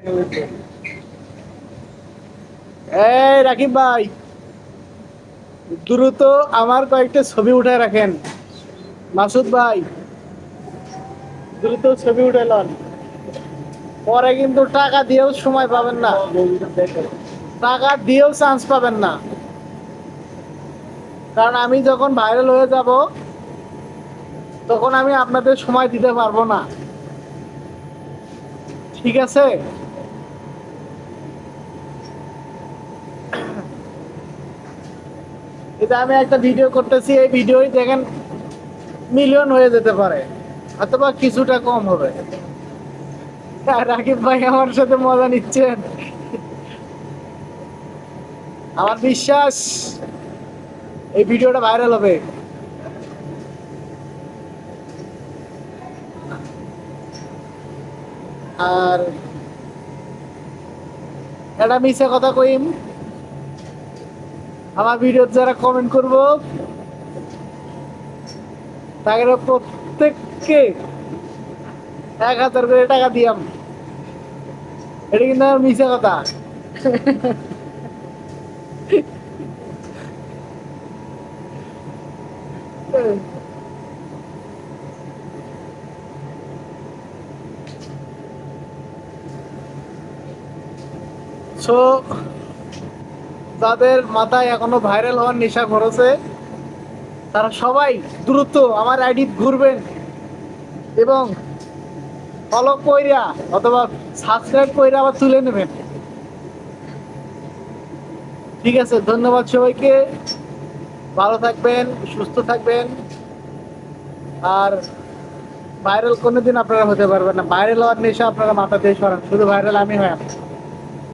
এই রাকিব ভাই, দ্রুত আমার কয়েকটা ছবি উঠে রাখেন। মাসুদ ভাই, দ্রুত ছবি উঠে লন, পরে কিন্তু টাকা দিয়েও সময় পাবেন না, টাকা দিয়েও চান্স পাবেন না। কারণ আমি যখন ভাইরাল হয়ে যাব তখন আমি আপনাদের সময় দিতে পারবো না, ঠিক আছে? এটা আমি একটা ভিডিও করতেছি, এই ভিডিওই দেখেন মিলিয়ন হয়ে যেতে পারে, অথবা কিছুটা কম হবে। রাকিব ভাই আমার সাথে মজা নিচ্ছেন, আমার বিশ্বাস এই ভিডিওটা ভাইরাল হবে। আর এটা মিছে কথা কইম, আমার ভিডিও যারা কমেন্ট করবো তাদের প্রত্যেককে 1,000 করে টাকা দিয়াম, এটা কিন্তু আমার মিছে কথা। সো যাদের মাথায় এখনো ভাইরাল হওয়ার নেশা করেছে তারা সবাই দ্রুত আমার আইডি ঘুরবেন এবং ফলো কইরা অথবা সাবস্ক্রাইব কইরা আবার তুলে নেবেন, ঠিক আছে? ধন্যবাদ সবাইকে, ভালো থাকবেন, সুস্থ থাকবেন। আর ভাইরাল কোনোদিন আপনারা হতে পারবেন না, ভাইরাল হওয়ার নেশা আপনারা মাথা দিয়ে সরান, শুধু ভাইরাল আমি হয়।